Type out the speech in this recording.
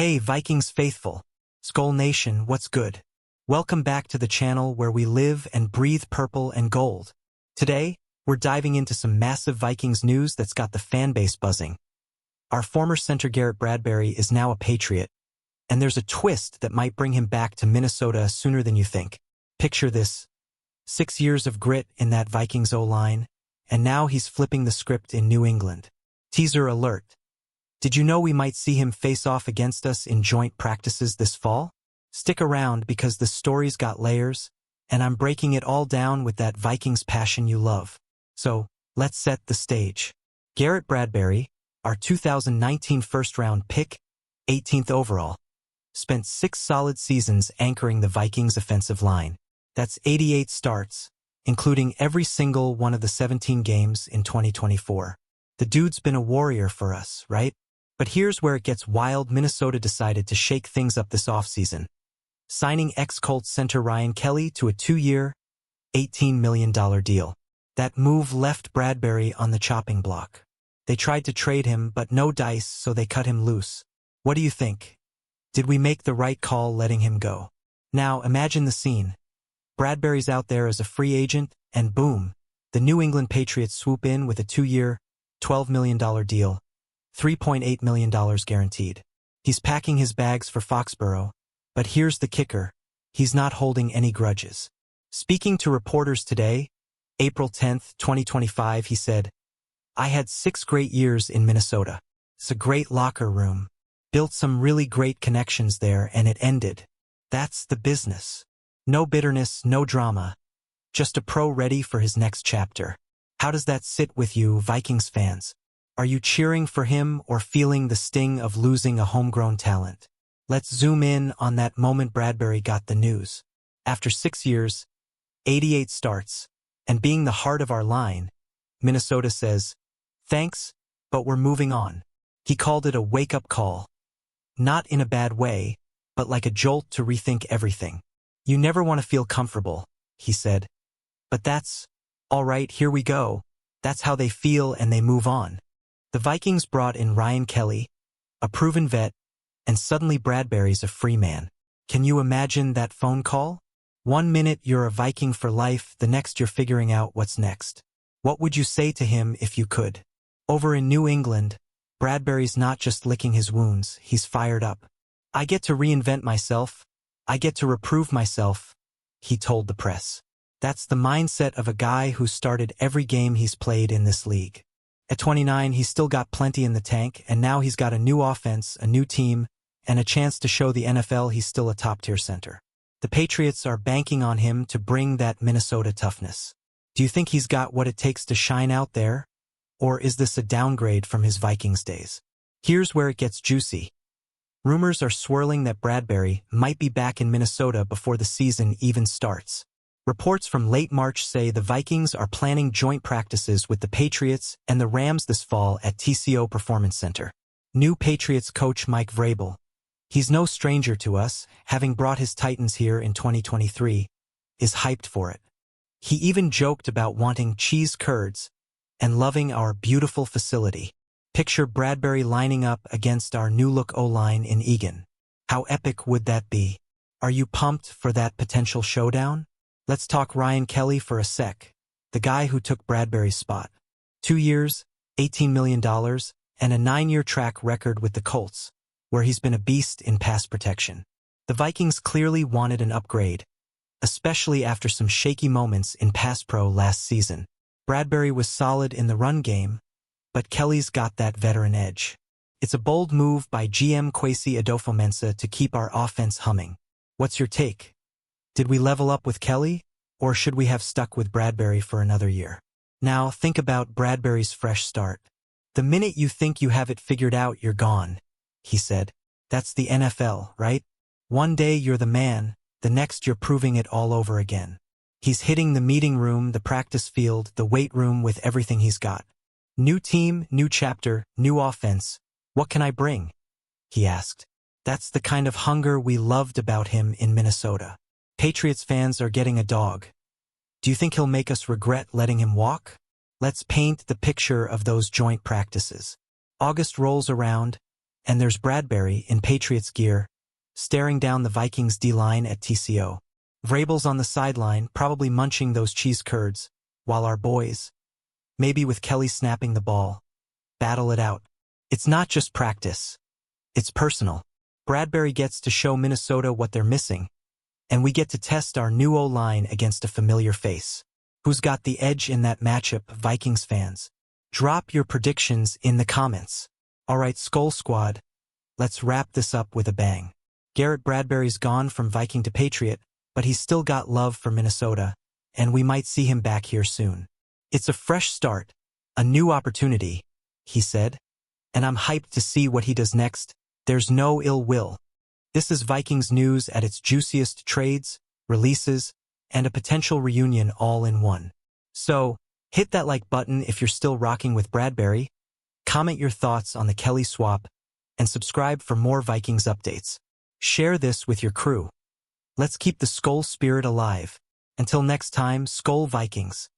Hey Vikings faithful, Skull Nation, what's good? Welcome back to the channel where we live and breathe purple and gold. Today, we're diving into some massive Vikings news that's got the fan base buzzing. Our former center Garrett Bradbury is now a Patriot, and there's a twist that might bring him back to Minnesota sooner than you think. Picture this: 6 years of grit in that Vikings O-line, and now he's flipping the script in New England. Teaser alert. Did you know we might see him face off against us in joint practices this fall? Stick around because the story's got layers, and I'm breaking it all down with that Vikings passion you love. So, let's set the stage. Garrett Bradbury, our 2019 first-round pick, 18th overall, spent 6 solid seasons anchoring the Vikings' offensive line. That's 88 starts, including every single one of the 17 games in 2024. The dude's been a warrior for us, right? But here's where it gets wild. Minnesota decided to shake things up this offseason, signing ex-Colts center Ryan Kelly to a 2-year, $18 million deal. That move left Bradbury on the chopping block. They tried to trade him, but no dice, so they cut him loose. What do you think? Did we make the right call letting him go? Now, imagine the scene. Bradbury's out there as a free agent, and boom, the New England Patriots swoop in with a 2-year, $12 million deal. $3.8 million guaranteed. He's packing his bags for Foxborough, but here's the kicker: he's not holding any grudges. Speaking to reporters today, April 10, 2025, he said, "I had 6 great years in Minnesota. It's a great locker room. Built some really great connections there, and it ended. That's the business. No bitterness, no drama. Just a pro ready for his next chapter." How does that sit with you, Vikings fans? Are you cheering for him or feeling the sting of losing a homegrown talent? Let's zoom in on that moment Bradbury got the news. After 6 years, 88 starts, and being the heart of our line, Minnesota says, "Thanks, but we're moving on." He called it a wake-up call. Not in a bad way, but like a jolt to rethink everything. "You never want to feel comfortable," he said. "But that's, all right, here we go." That's how they feel, and they move on. The Vikings brought in Ryan Kelly, a proven vet, and suddenly Bradbury's a free man. Can you imagine that phone call? 1 minute you're a Viking for life, the next you're figuring out what's next. What would you say to him if you could? Over in New England, Bradbury's not just licking his wounds, he's fired up. "I get to reinvent myself. I get to reprove myself," he told the press. That's the mindset of a guy who started every game he's played in this league. At 29, he's still got plenty in the tank, and now he's got a new offense, a new team, and a chance to show the NFL he's still a top-tier center. The Patriots are banking on him to bring that Minnesota toughness. Do you think he's got what it takes to shine out there? Or is this a downgrade from his Vikings days? Here's where it gets juicy. Rumors are swirling that Bradbury might be back in Minnesota before the season even starts. Reports from late March say the Vikings are planning joint practices with the Patriots and the Rams this fall at TCO Performance Center. New Patriots coach Mike Vrabel, he's no stranger to us, having brought his Titans here in 2023, is hyped for it. He even joked about wanting cheese curds and loving our beautiful facility. Picture Bradbury lining up against our new-look O-line in Eagan. How epic would that be? Are you pumped for that potential showdown? Let's talk Ryan Kelly for a sec, the guy who took Bradbury's spot. 2 years, $18 million, and a 9-year track record with the Colts, where he's been a beast in pass protection. The Vikings clearly wanted an upgrade, especially after some shaky moments in pass pro last season. Bradbury was solid in the run game, but Kelly's got that veteran edge. It's a bold move by GM Kwesi Adofo-Mensah to keep our offense humming. What's your take? Did we level up with Kelly, or should we have stuck with Bradbury for another year? Now, think about Bradbury's fresh start. "The minute you think you have it figured out, you're gone," he said. That's the NFL, right? One day you're the man, the next you're proving it all over again. He's hitting the meeting room, the practice field, the weight room with everything he's got. "New team, new chapter, new offense. What can I bring?" he asked. That's the kind of hunger we loved about him in Minnesota. Patriots fans are getting a dog. Do you think he'll make us regret letting him walk? Let's paint the picture of those joint practices. August rolls around, And there's Bradbury in Patriots gear, staring down the Vikings D-line at TCO. Vrabel's on the sideline, probably munching those cheese curds, while our boys, maybe with Kelly snapping the ball, battle it out. It's not just practice. It's personal. Bradbury gets to show Minnesota what they're missing, and we get to test our new O-line against a familiar face. Who's got the edge in that matchup, Vikings fans? Drop your predictions in the comments. Alright, Skull Squad, let's wrap this up with a bang. Garrett Bradbury's gone from Viking to Patriot, but he's still got love for Minnesota, and we might see him back here soon. It's a fresh start, a new opportunity, he said, and I'm hyped to see what he does next. There's no ill will. This is Vikings news at its juiciest: trades, releases, and a potential reunion all in one. So, hit that like button if you're still rocking with Bradbury, comment your thoughts on the Kelly swap, and subscribe for more Vikings updates. Share this with your crew. Let's keep the Skull spirit alive. Until next time, Skull Vikings.